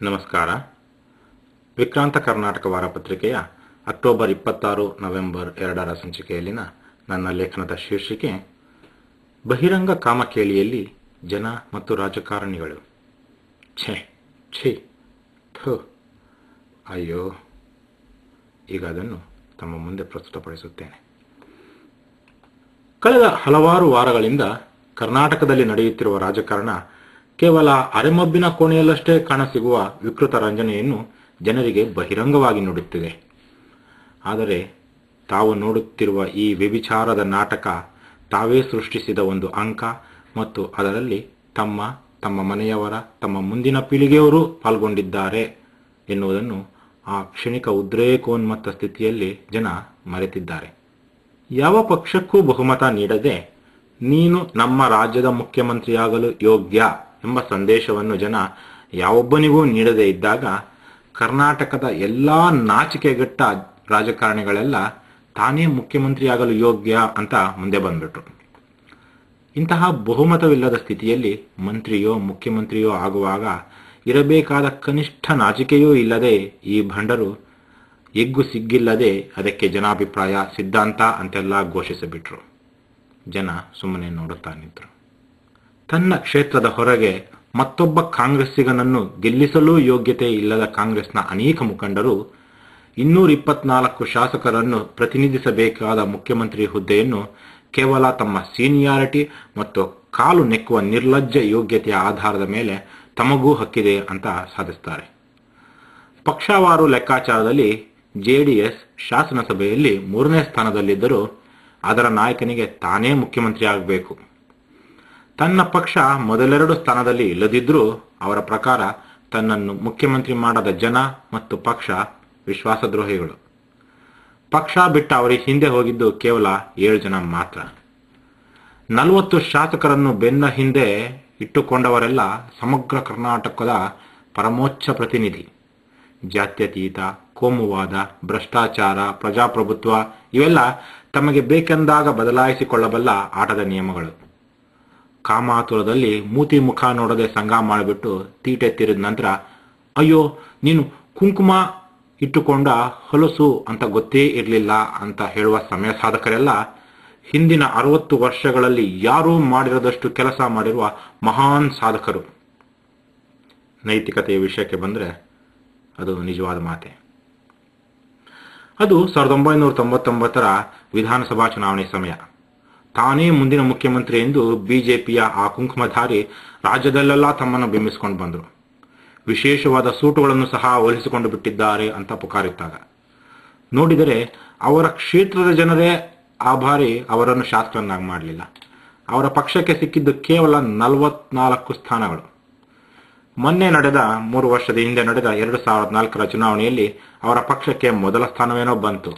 ನಮಸ್ಕಾರ. ವಿಕ್ರಾಂತ Karnataka ವಾರಪತ್ರಿಕೆಯ October 26 November 2ರ ಸಂಚಿಕೆಯಲ್ಲಿನ ನನ್ನ ಲೇಖನದ ಶೀರ್ಷಿಕೆ ಬಹಿರಂಗ ಕಾಮಕೇಳಿಯಲ್ಲಿ ಜನ ಮತ್ತು ರಾಜಕಾರಣಿಗಳು. ಛೇ ಛೀ ಥು ಅಯ್ಯೋ. ಈಗ ಅದನ್ನು ತಮ್ಮ ಮುಂದೆ ಪ್ರಸ್ತುತಪಡಿಸುತ್ತೇನೆ. ಕಳೆದ ಹಲವಾರು ವಾರಗಳಿಂದ ಕರ್ನಾಟಕದಲ್ಲಿ ನಡೆಯುತ್ತಿರುವ ರಾಜಕಾರಣ ಕೇವಲ ಅರೆಮಬ್ಬಿನ ಕೋಣೆಯಲ್ಲಷ್ಟೇ ಕಾಣಸಿಗುವ ವಿಕೃತ ರಂಜನೆಯನ್ನು ಜನರಿಗೆ ಬಹಿರಂಗವಾಗಿ ನೋಡುತ್ತಿದೆ. ಆದರೆ ತಾವು ನೋಡುತ್ತಿರುವ ಈ ವ್ಯಭಿಚಾರದ ನಾಟಕ ತಾವೇ ಸೃಷ್ಟಿಸಿದ ಒಂದು ಅಂಕ ಮತ್ತು ಅದರಲ್ಲಿ ತಮ್ಮ ಮನೆಯವರ, ತಮ್ಮ ಮುಂದಿನ ಪೀಳಿಗೆಯವರು ಪಾಲ್ಗೊಂಡಿದ್ದಾರೆ ಎನ್ನುವುದನ್ನು ಆ ಕ್ಷಣಿಕ ಉದ್ರೇಕೋನ್ಮತ್ತ ಸ್ಥಿತಿಯಲ್ಲಿ ಜನ ಮರೆತಿದ್ದಾರೆ. ಯಾವ ಪಕ್ಷಕ್ಕೂ ಬಹುಮತ ನೀಡದೆ ನೀನು ನಮ್ಮ ರಾಜ್ಯದ ಮುಖ್ಯಮಂತ್ರಿಯಾಗಲು ಯೋಗ್ಯ ಎಂಬ ಸಂದೇಶವನ್ನು ಜನ ಯಾವೊಬ್ಬನಿಗೂ ನೀಡದೇ ಇದ್ದಾಗ ಕರ್ನಾಟಕದ ಎಲ್ಲಾ ನಾಚಿಕೆಗೆಟ್ಟ ರಾಜಕಾರಣಿಗಳೆಲ್ಲ ತಾನೇ ಮುಖ್ಯಮಂತ್ರಿಯಾಗಲು ಯೋಗ್ಯ ಅಂತ ಮುಂದೆ ಬಂದ್ಬಿಟ್ರು. ಇಂತಹ ಬಹುಮತವಿಲ್ಲದ ಸ್ಥಿತಿಯಲ್ಲಿ ಮಂತ್ರಿಯೋ ಮುಖ್ಯಮಂತ್ರಿಯೋ ಆಗುವಾಗ ಇರಬೇಕಾದ ಕನಿಷ್ಠ ನಾಚಿಕೆಯೂ ಇಲ್ಲದೆ ಈ ಭಂಡರು ಎಗ್ಗು ಸಿಗ್ಗಿಲ್ಲದೆ ಅದಕ್ಕೆ ಜನಾಭಿಪ್ರಾಯ ಸಿದ್ಧಾಂತ ಅಂತೆಲ್ಲ ಘೋಷಿಸಿಬಿಟ್ರು. ಜನ ಸುಮ್ಮನೆ ನೋಡುತ್ತಾ ನಿಂತರು. ತನ್ನ ಕ್ಷೇತ್ರದ ಹೊರಗೆ ಮತ್ತೊಬ್ಬ ಕಾಂಗ್ರೆಸ್ಸಿಗನನ್ನು ಗೆಲ್ಲಿಸಲೂ ಯೋಗ್ಯತೆ ಇಲ್ಲದ ಕಾಂಗ್ರೆಸ್ನ ಅನೇಕ ಮುಖಂಡರು 224 ಶಾಸಕರನ್ನು ಪ್ರತಿನಿಧಿಸಬೇಕಾದ ಮುಖ್ಯಮಂತ್ರಿ ಹುದ್ದೆಯನ್ನು ಕೇವಲ ತಮ್ಮ ಸೀನಿಯಾರಿಟಿ ಮತ್ತು ಕಾಲು ನೆಕ್ಕುವ ನಿರ್ಲಜ್ಜ ಯೋಗ್ಯತೆಯ ಆಧಾರದ ಮೇಲೆ ತಮಗೂ ಹಕ್ಕಿದೆ ಅಂತ ಸಾಧಿಸುತ್ತಾರೆ. ಪಕ್ಷವಾರು ಲೆಕ್ಕಾಚಾರದಲ್ಲಿ ಜೆಡಿಎಸ್ ಶಾಸನಸಭೆಯಲ್ಲಿ 3ನೇ ಸ್ಥಾನದಲ್ಲಿದ್ದರೂ ಅದರ ನಾಯಕನಿಗೆ ತಾನೇ ಮುಖ್ಯಮಂತ್ರಿ ಆಗಬೇಕು. ತನ್ನ ಪಕ್ಷ ಮೊದಲೆರಡು ಸ್ಥಾನದಲ್ಲಿ ಇಲ್ಲದಿದ್ದರೂ ಅವರ ಪ್ರಕಾರ ತನ್ನನ್ನು ಮುಖ್ಯಮಂತ್ರಿ ಮಾಡದ ಜನ ಮತ್ತು ಪಕ್ಷ ವಿಶ್ವಾಸದ್ರೋಹಿಗಳು. ಪಕ್ಷ ಬಿಟ್ಟ ಅವರಿಗೆ ಹಿಂದೆ ಹೋಗಿದ್ದು ಕೇವಲ 7 ಜನ ಮಾತ್ರ. 40 ಶಾಸಕರನ್ನು ಬೆನ್ನ ಹಿಂದೆ ಇಟ್ಟುಕೊಂಡವರೆಲ್ಲ ಸಮಗ್ರ ಕರ್ನಾಟಕದ ಪರಮೋಚ್ಚ ಪ್ರತಿನಿಧಿ. ಜಾತ್ಯತೀತ, ಕೋಮುವಾದ, ಭ್ರಷ್ಟಾಚಾರ, ಪ್ರಜಾಪ್ರಭುತ್ವ ಇವೆಲ್ಲ ತಮಗೆ ಬೇಕೆಂದಾಗ ಬದಲಾಯಿಸಿಕೊಳ್ಳಬಲ್ಲ ಆಟದ ನಿಯಮಗಳು. ಕಾಮಾತುರದಲ್ಲಿ ಮೂತಿ ಮುಖ ನೋಡದೆ ಸಂಘ ಮಾಡಿಬಿಟ್ಟು ತೀಟೆ ತಿರಿದ ನಂತರ ಅಯ್ಯೋ ನೀನು ಕುಂಕುಮ ಇಟ್ಟುಕೊಂಡ ಹೊಲಸು ಅಂತ ಗೊತ್ತೇ ಇರಲಿಲ್ಲ ಅಂತ ಹೇಳುವ ಸಮಯ ಸಾಧಕರೆಲ್ಲ ಹಿಂದಿನ 60 ವರ್ಷಗಳಲ್ಲಿ ಯಾರೂ ಮಾಡಿರದಷ್ಟು ಕೆಲಸ ಮಾಡಿರುವ ಮಹಾನ್ ಸಾಧಕರು. ನೈತಿಕತೆಯ ವಿಷಯಕ್ಕೆ ಬಂದರೆ ಅದು ನಿಜವಾದ ಮಾತೆ. ಅದು 1999ರ ವಿಧಾನಸಭಾ ಚುನಾವಣೆ ಸಮಯ. ತಾನೇ ಮುಂದಿನ ಮುಖ್ಯಮಂತ್ರಿ ಎಂದು ಬಿಜೆಪಿಯ ಆ ಕುಂಕುಮಧಾರಿ ರಾಜ್ಯದಲ್ಲೆಲ್ಲ ತಮ್ಮನ್ನು ಬಿಂಬಿಸಿಕೊಂಡು ಬಂದರು. ವಿಶೇಷವಾದ ಸೂಟುಗಳನ್ನು ಸಹ ಹೋಲಿಸಿಕೊಂಡು ಬಿಟ್ಟಿದ್ದಾರೆ ಅಂತ ಪುಕಾರಿದ್ದಾಗ ನೋಡಿದರೆ ಅವರ ಕ್ಷೇತ್ರದ ಜನರೇ ಆ ಬಾರಿ ಅವರನ್ನು ಶಾಸಕರನ್ನಾಗಿ ಮಾಡಲಿಲ್ಲ. ಅವರ ಪಕ್ಷಕ್ಕೆ ಸಿಕ್ಕಿದ್ದು ಕೇವಲ 44 ಸ್ಥಾನಗಳು. ಮೊನ್ನೆ ನಡೆದ 3 ವರ್ಷದ ಹಿಂದೆ ನಡೆದ 2004ರ ಚುನಾವಣೆಯಲ್ಲಿ ಅವರ ಪಕ್ಷಕ್ಕೆ ಮೊದಲ ಸ್ಥಾನವೇನೋ ಬಂತು.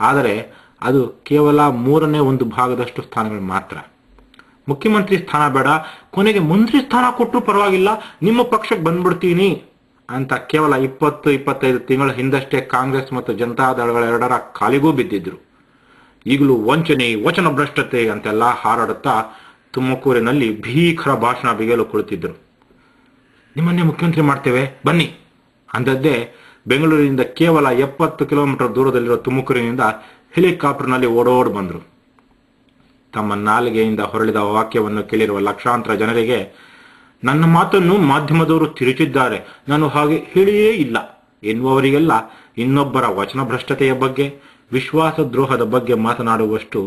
ಆದರೆ ಅದು ಕೇವಲ 3ನೇ 1 ಭಾಗದಷ್ಟು ಸ್ಥಾನಗಳು ಮಾತ್ರ. ಮುಖ್ಯಮಂತ್ರಿ ಸ್ಥಾನ ಬೇಡ, ಕೊನೆಗೆ ಮಂತ್ರಿ ಸ್ಥಾನ ಕೊಟ್ಟರು ಪರವಾಗಿಲ್ಲ, ನಿಮ್ಮ ಪಕ್ಷಕ್ಕೆ ಬಂದ್ಬಿಡ್ತೀನಿ ಅಂತ ಕೇವಲ 20-25 ತಿಂಗಳ ಹಿಂದಷ್ಟೇ ಕಾಂಗ್ರೆಸ್ ಮತ್ತು ಜನತಾದಳಗಳೆರಡರ ಕಾಲಿಗೂ ಬಿದ್ದಿದ್ರು. ಈಗಲೂ ವಂಚನೆ, ವಚನ ಭ್ರಷ್ಟತೆ ಅಂತೆಲ್ಲ ಹಾರಾಡುತ್ತಾ ತುಮಕೂರಿನಲ್ಲಿ ಭೀಕರ ಭಾಷಣ ಬಿಗಲು ಕುಳಿತಿದ್ರು. ನಿಮ್ಮನ್ನೇ ಮುಖ್ಯಮಂತ್ರಿ ಮಾಡ್ತೇವೆ ಬನ್ನಿ ಅಂದದ್ದೇ ಬೆಂಗಳೂರಿನಿಂದ ಕೇವಲ 70 ಕಿಲೋಮೀಟರ್ ದೂರದಲ್ಲಿರೋ ತುಮಕೂರಿನಿಂದ ಹೆಲಿಕಾಪ್ಟರ್ನಲ್ಲಿ ಓಡೋಡ್ ಬಂದರು. ತಮ್ಮ ನಾಲಿಗೆಯಿಂದ ಹೊರಳಿದ ವಾಕ್ಯವನ್ನು ಕೇಳಿರುವ ಲಕ್ಷಾಂತರ ಜನರಿಗೆ ನನ್ನ ಮಾತನ್ನು ಮಾಧ್ಯಮದವರು ತಿರುಚಿದ್ದಾರೆ, ನಾನು ಹಾಗೆ ಹೇಳಿಯೇ ಇಲ್ಲ ಎನ್ನುವವರಿಗೆಲ್ಲ ಇನ್ನೊಬ್ಬರ ವಚನ ಭ್ರಷ್ಟತೆಯ ಬಗ್ಗೆ, ವಿಶ್ವಾಸದ್ರೋಹದ ಬಗ್ಗೆ ಮಾತನಾಡುವಷ್ಟು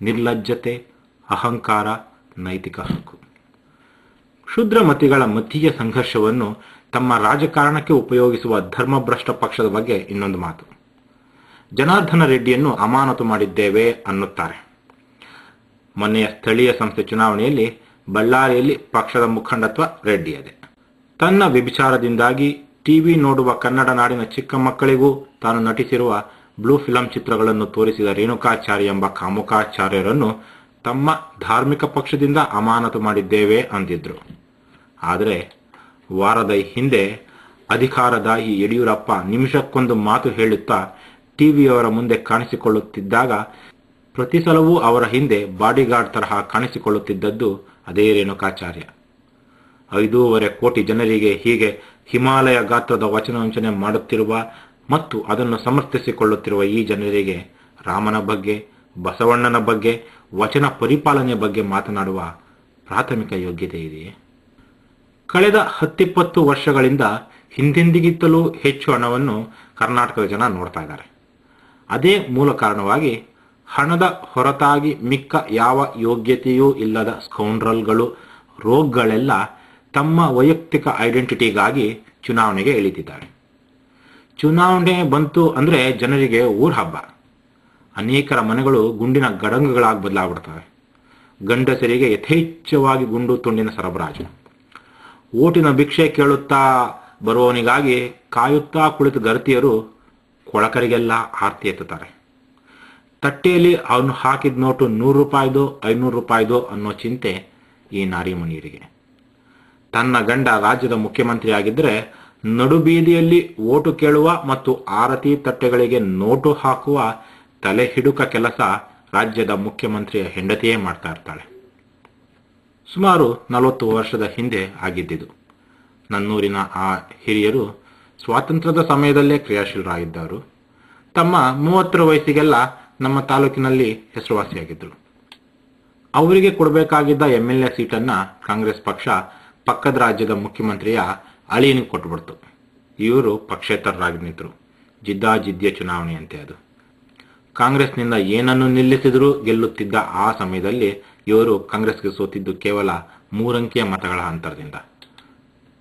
ನಿರ್ಲಜ್ಜತೆ, ಅಹಂಕಾರ, ನೈತಿಕ ಹಕ್ಕು. ಕ್ಷುದ್ರಮತಿಗಳ ಮತೀಯ ಸಂಘರ್ಷವನ್ನು ತಮ್ಮ ರಾಜಕಾರಣಕ್ಕೆ ಉಪಯೋಗಿಸುವ ಧರ್ಮಭ್ರಷ್ಟ ಪಕ್ಷದ ಬಗ್ಗೆ ಇನ್ನೊಂದು ಮಾತು. ಜನಾರ್ದನ ರೆಡ್ಡಿಯನ್ನು ಅಮಾನತು ಮಾಡಿದ್ದೇವೆ ಅನ್ನುತ್ತಾರೆ. ಮೊನ್ನೆಯ ಸ್ಥಳೀಯ ಸಂಸ್ಥೆ ಚುನಾವಣೆಯಲ್ಲಿ ಬಳ್ಳಾರಿಯಲ್ಲಿ ಪಕ್ಷದ ಮುಖಂಡತ್ವ ರೆಡ್ಡಿಯದೆ. ತನ್ನ ವ್ಯಭಿಚಾರದಿಂದಾಗಿ ಟಿವಿ ನೋಡುವ ಕನ್ನಡ ನಾಡಿನ ಚಿಕ್ಕ ಮಕ್ಕಳಿಗೂ ತಾನು ನಟಿಸಿರುವ ಬ್ಲೂ ಫಿಲಂ ಚಿತ್ರಗಳನ್ನು ತೋರಿಸಿದ ರೇಣುಕಾಚಾರ್ಯ ಎಂಬ ಕಾಮುಕಾಚಾರ್ಯರನ್ನು ತಮ್ಮ ಧಾರ್ಮಿಕ ಪಕ್ಷದಿಂದ ಅಮಾನತು ಮಾಡಿದ್ದೇವೆ ಅಂದಿದ್ರು. ಆದರೆ ವಾರದ ಹಿಂದೆ ಅಧಿಕಾರದಾಹಿ ಯಡಿಯೂರಪ್ಪ ನಿಮಿಷಕ್ಕೊಂದು ಮಾತು ಹೇಳುತ್ತಾ ಟಿವಿಯವರ ಮುಂದೆ ಕಾಣಿಸಿಕೊಳ್ಳುತ್ತಿದ್ದಾಗ ಪ್ರತಿ ಸಲವೂ ಅವರ ಹಿಂದೆ ಬಾಡಿಗಾರ್ಡ್ ತರಹ ಕಾಣಿಸಿಕೊಳ್ಳುತ್ತಿದ್ದದ್ದು ಅದೇ ರೇಣುಕಾಚಾರ್ಯ. 5.5 ಕೋಟಿ ಜನರಿಗೆ ಹೀಗೆ ಹಿಮಾಲಯ ಗಾತ್ರದ ವಚನವಂಚನೆ ಮಾಡುತ್ತಿರುವ ಮತ್ತು ಅದನ್ನು ಸಮರ್ಥಿಸಿಕೊಳ್ಳುತ್ತಿರುವ ಈ ಜನರಿಗೆ ರಾಮನ ಬಗ್ಗೆ, ಬಸವಣ್ಣನ ಬಗ್ಗೆ, ವಚನ ಪರಿಪಾಲನೆಯ ಬಗ್ಗೆ ಮಾತನಾಡುವ ಪ್ರಾಥಮಿಕ ಯೋಗ್ಯತೆ ಇದೆಯೇ? ಕಳೆದ 10-20 ವರ್ಷಗಳಿಂದ ಹಿಂದೆಂದಿಗಿಂತಲೂ ಹೆಚ್ಚು ಹಣವನ್ನು ಕರ್ನಾಟಕದ ಜನ ನೋಡ್ತಾ ಇದ್ದಾರೆ. ಅದೇ ಮೂಲ ಕಾರಣವಾಗಿ ಹಣದ ಹೊರತಾಗಿ ಮಿಕ್ಕ ಯಾವ ಯೋಗ್ಯತೆಯೂ ಇಲ್ಲದ ಸ್ಕೌಂಡ್ರಲ್ಗಳು, ರೋಗ್ಗಳೆಲ್ಲ ತಮ್ಮ ವೈಯಕ್ತಿಕ ಐಡೆಂಟಿಟಿಗಾಗಿ ಚುನಾವಣೆಗೆ ಇಳಿತಿದ್ದಾರೆ. ಚುನಾವಣೆ ಬಂತು ಅಂದ್ರೆ ಜನರಿಗೆ ಊರ ಹಬ್ಬ. ಅನೇಕರ ಮನೆಗಳು ಗುಂಡಿನ ಗಡಂಗುಗಳಾಗಿ ಬದಲಾಗ್ಬಿಡ್ತವೆ. ಗಂಡಸರಿಗೆ ಯಥೇಚ್ಛವಾಗಿ ಗುಂಡು ತುಂಡಿನ ಸರಬರಾಜು. ಓಟಿನ ಭಿಕ್ಷೆ ಕೇಳುತ್ತಾ ಬರುವವನಿಗಾಗಿ ಕಾಯುತ್ತಾ ಕುಳಿತ ಗರತಿಯರು ಕೊಳಕರಿಗೆಲ್ಲ ಆರ್ತಿ ಎತ್ತುತ್ತಾರೆ. ತಟ್ಟೆಯಲ್ಲಿ ಅವನು ಹಾಕಿದ ನೋಟು 100 ರೂಪಾಯಿದೋ 500 ರೂಪಾಯಿದೋ ಅನ್ನೋ ಚಿಂತೆ ಈ ನಾರಿಮಣಿಯರಿಗೆ. ತನ್ನ ಗಂಡ ರಾಜ್ಯದ ಮುಖ್ಯಮಂತ್ರಿ ಆಗಿದ್ದರೆ ನಡುಬೀದಿಯಲ್ಲಿ ಓಟು ಕೇಳುವ ಮತ್ತು ಆರತಿ ತಟ್ಟೆಗಳಿಗೆ ನೋಟು ಹಾಕುವ ತಲೆ ಹಿಡುಕ ಕೆಲಸ ರಾಜ್ಯದ ಮುಖ್ಯಮಂತ್ರಿಯ ಹೆಂಡತಿಯೇ ಮಾಡ್ತಾ ಇರ್ತಾಳೆ. ಸುಮಾರು 40 ವರ್ಷದ ಹಿಂದೆ ಆಗಿದ್ದಿದ್ದು. ನನ್ನೂರಿನ ಆ ಹಿರಿಯರು ಸ್ವಾತಂತ್ರ್ಯದ ಸಮಯದಲ್ಲೇ ಕ್ರಿಯಾಶೀಲರಾಗಿದ್ದರು. ತಮ್ಮ 30ರ ವಯಸ್ಸಿಗೆಲ್ಲ ನಮ್ಮ ತಾಲೂಕಿನಲ್ಲಿ ಹೆಸರುವಾಸಿಯಾಗಿದ್ದರು. ಅವರಿಗೆ ಕೊಡಬೇಕಾಗಿದ್ದ MLA ಸೀಟನ್ನ ಕಾಂಗ್ರೆಸ್ ಪಕ್ಷ ಪಕ್ಕದ ರಾಜ್ಯದ ಮುಖ್ಯಮಂತ್ರಿಯ ಅಳಿಯನಿಗೆ ಕೊಟ್ಟುಬಿಡ್ತು. ಇವರು ಪಕ್ಷೇತರರಾಗಿ ನಿಂತರು. ಜಿದ್ದಾಜಿದ್ದಿಯ ಚುನಾವಣೆಯಂತೆ ಅದು. ಕಾಂಗ್ರೆಸ್ನಿಂದ ಏನನ್ನು ನಿಲ್ಲಿಸಿದರೂ ಗೆಲ್ಲುತ್ತಿದ್ದ ಆ ಸಮಯದಲ್ಲಿ ಇವರು ಕಾಂಗ್ರೆಸ್ಗೆ ಸೋತಿದ್ದು ಕೇವಲ 3 ಅಂಕಿಯ ಮತಗಳ ಅಂತರದಿಂದ.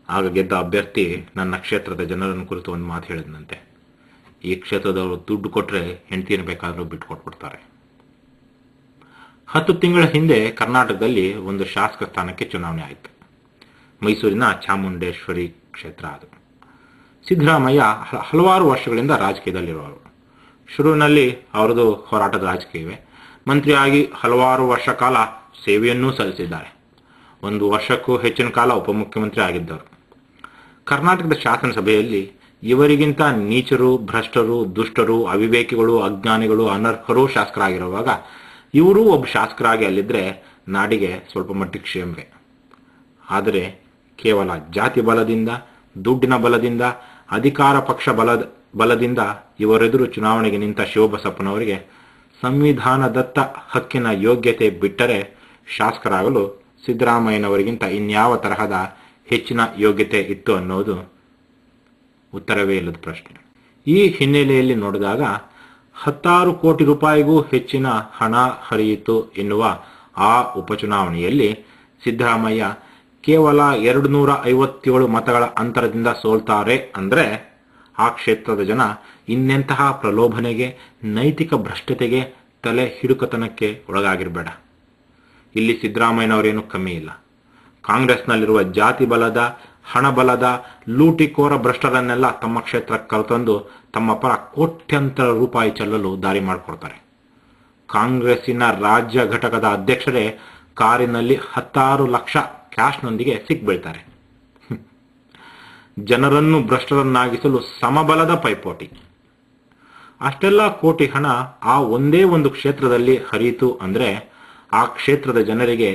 ಆಗ ಗೆದ್ದ ಅಭ್ಯರ್ಥಿ ನನ್ನ ಕ್ಷೇತ್ರದ ಜನರನ್ನು ಕುರಿತು ಒಂದು ಮಾತು ಹೇಳಿದಂತೆ, ಈ ಕ್ಷೇತ್ರದವರು ದುಡ್ಡು ಕೊಟ್ಟರೆ ಹೆಂಡತಿಯನ್ನು ಬೇಕಾದರೂ ಬಿಟ್ಟುಕೊಟ್ಬಿಡ್ತಾರೆ. 10 ತಿಂಗಳ ಹಿಂದೆ ಕರ್ನಾಟಕದಲ್ಲಿ ಒಂದು ಶಾಸಕ ಸ್ಥಾನಕ್ಕೆ ಚುನಾವಣೆ ಆಯಿತು. ಮೈಸೂರಿನ ಚಾಮುಂಡೇಶ್ವರಿ ಕ್ಷೇತ್ರ ಅದು. ಸಿದ್ದರಾಮಯ್ಯ ಹಲವಾರು ವರ್ಷಗಳಿಂದ ರಾಜಕೀಯದಲ್ಲಿರುವವರು. ಶುರುವಿನಲ್ಲಿ ಅವರದು ಹೋರಾಟದ ರಾಜಕೀಯವೇ. ಮಂತ್ರಿಯಾಗಿ ಹಲವಾರು ವರ್ಷ ಕಾಲ ಸೇವೆಯನ್ನೂ ಸಲ್ಲಿಸಿದ್ದಾರೆ. 1 ವರ್ಷಕ್ಕೂ ಹೆಚ್ಚಿನ ಕಾಲ ಉಪಮುಖ್ಯಮಂತ್ರಿ ಆಗಿದ್ದವರು. ಕರ್ನಾಟಕದ ಶಾಸನಸಭೆಯಲ್ಲಿ ಇವರಿಗಿಂತ ನೀಚರು, ಭ್ರಷ್ಟರು, ದುಷ್ಟರು, ಅವಿವೇಕಿಗಳು, ಅಜ್ಞಾನಿಗಳು, ಅನರ್ಹರು ಶಾಸಕರಾಗಿರುವಾಗ ಇವರೂ ಒಬ್ಬ ಶಾಸಕರಾಗಿ ಅಲ್ಲಿದ್ರೆ ನಾಡಿಗೆ ಸ್ವಲ್ಪ ಮಟ್ಟಿಗೆ ಕ್ಷೇಮವೇ. ಆದರೆ ಕೇವಲ ಜಾತಿ ಬಲದಿಂದ, ದುಡ್ಡಿನ ಬಲದಿಂದ, ಅಧಿಕಾರ ಪಕ್ಷ ಬಲದಿಂದ ಇವರೆದುರು ಚುನಾವಣೆಗೆ ನಿಂತ ಶಿವಬಸಪ್ಪನವರಿಗೆ ಸಂವಿಧಾನದತ್ತ ಹಕ್ಕಿನ ಯೋಗ್ಯತೆ ಬಿಟ್ಟರೆ ಶಾಸಕರಾಗಲು ಸಿದ್ದರಾಮಯ್ಯನವರಿಗಿಂತ ಇನ್ಯಾವ ತರಹದ ಹೆಚ್ಚಿನ ಯೋಗ್ಯತೆ ಇತ್ತು ಅನ್ನೋದು ಉತ್ತರವೇ ಇಲ್ಲದ ಪ್ರಶ್ನೆ. ಈ ಹಿನ್ನೆಲೆಯಲ್ಲಿ ನೋಡಿದಾಗ 16 ಕೋಟಿ ರೂಪಾಯಿಗೂ ಹೆಚ್ಚಿನ ಹಣ ಹರಿಯಿತು ಎನ್ನುವ ಆ ಉಪಚುನಾವಣೆಯಲ್ಲಿ ಸಿದ್ದರಾಮಯ್ಯ ಕೇವಲ 257 ಮತಗಳ ಅಂತರದಿಂದ ಸೋಲ್ತಾರೆ ಅಂದ್ರೆ ಆ ಕ್ಷೇತ್ರದ ಜನ ಇನ್ನೆಂತಹ ಪ್ರಲೋಭನೆಗೆ, ನೈತಿಕ ಭ್ರಷ್ಟತೆಗೆ, ತಲೆ ಹಿಡುಕತನಕ್ಕೆ ಒಳಗಾಗಿರಬೇಡ. ಇಲ್ಲಿ ಸಿದ್ದರಾಮಯ್ಯನವರೇನು ಕಮ್ಮಿ ಇಲ್ಲ. ಕಾಂಗ್ರೆಸ್ನಲ್ಲಿರುವ ಜಾತಿ ಬಲದ, ಹಣ ಬಲದ, ಲೂಟಿಕೋರ ಭ್ರಷ್ಟರನ್ನೆಲ್ಲ ತಮ್ಮ ಕ್ಷೇತ್ರಕ್ಕೆ ಕರೆತಂದು ತಮ್ಮ ಪರ ಕೋಟ್ಯಂತರ ರೂಪಾಯಿ ಚೆಲ್ಲಲು ದಾರಿ ಮಾಡಿಕೊಡ್ತಾರೆ. ಕಾಂಗ್ರೆಸ್ಸಿನ ರಾಜ್ಯ ಘಟಕದ ಅಧ್ಯಕ್ಷರೇ ಕಾರಿನಲ್ಲಿ 16 ಲಕ್ಷ ಕ್ಯಾಶ್ನೊಂದಿಗೆ ಸಿಕ್ಬೀಳ್ತಾರೆ. ಜನರನ್ನು ಭ್ರಷ್ಟರನ್ನಾಗಿಸಲು ಸಮಬಲದ ಪೈಪೋಟಿ. ಅಷ್ಟೆಲ್ಲ ಕೋಟಿ ಹಣ ಆ ಒಂದೇ ಒಂದು ಕ್ಷೇತ್ರದಲ್ಲಿ ಹರಿಯಿತು ಅಂದ್ರೆ ಆ ಕ್ಷೇತ್ರದ ಜನರಿಗೆ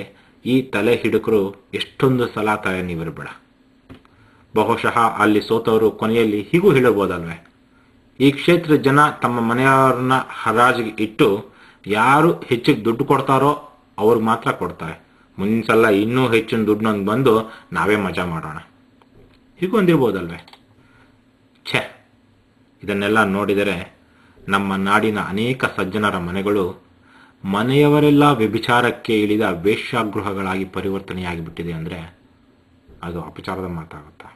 ಈ ತಲೆ ಹಿಡುಕರು ಎಷ್ಟೊಂದು ಸಲ ತಲೆ ನೀವಿರಬೇಡ. ಬಹುಶಃ ಅಲ್ಲಿ ಸೋತವರು ಕೊನೆಯಲ್ಲಿ ಹೀಗೂ ಹೇಳಬಹುದಲ್ವೇ, ಈ ಕ್ಷೇತ್ರದ ಜನ ತಮ್ಮ ಮನೆಯವರನ್ನ ಹರಾಜಿಗೆ ಇಟ್ಟು ಯಾರು ಹೆಚ್ಚಿಗೆ ದುಡ್ಡು ಕೊಡ್ತಾರೋ ಅವ್ರಿಗೆ ಮಾತ್ರ ಕೊಡ್ತಾರೆ. ಮುಂದಿನ ಸಲ ಇನ್ನೂ ಹೆಚ್ಚಿನ ದುಡ್ಡನ್ನೊಂದು ಬಂದು ನಾವೇ ಮಜಾ ಮಾಡೋಣ, ಹೀಗೂ ಅಂದಿರ್ಬೋದಲ್ವೇ. ಛೆ, ಇದನ್ನೆಲ್ಲ ನೋಡಿದರೆ ನಮ್ಮ ನಾಡಿನ ಅನೇಕ ಸಜ್ಜನರ ಮನೆಗಳು ಮನೆಯವರೆಲ್ಲ ವ್ಯಭಿಚಾರಕ್ಕೆ ಇಳಿದ ವೇಶ್ಯಾಗೃಹಗಳಾಗಿ ಪರಿವರ್ತನೆಯಾಗಿ ಬಿಟ್ಟಿದೆ ಅಂದ್ರೆ ಅದು ಅಪಚಾರದ ಮಾತಾಗುತ್ತಾ?